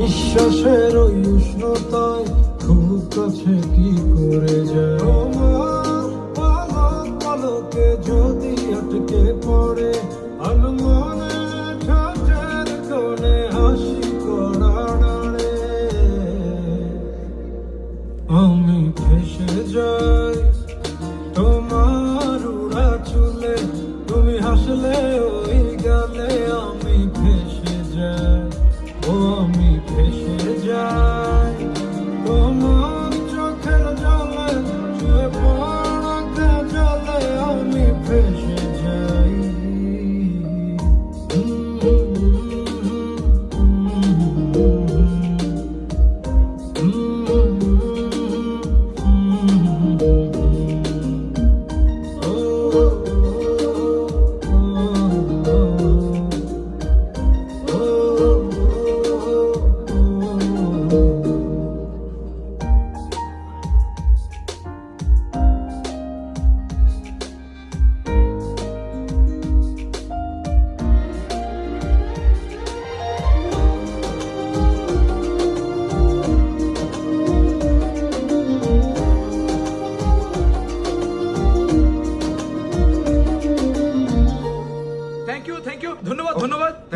বিশ্বাসের ওই উষ্ণতায় খুব কাছে কি করে যায় তোমার পালক পলকে যদি আটকে পড়ে আনমনে ঠোঁটের কোণে হাসি করা নাড়ে আমি ভেসে যাই তোমার উড়া চুলে তুমি হাসলে ওই গালে আমি ভেসে যাই ও আমি ভেসে যাই তোমার চোখের জলে ছুঁয়ে পড়া জলে আমি ভেসে যাই থ্যাংক ইউ ধন্যবাদ।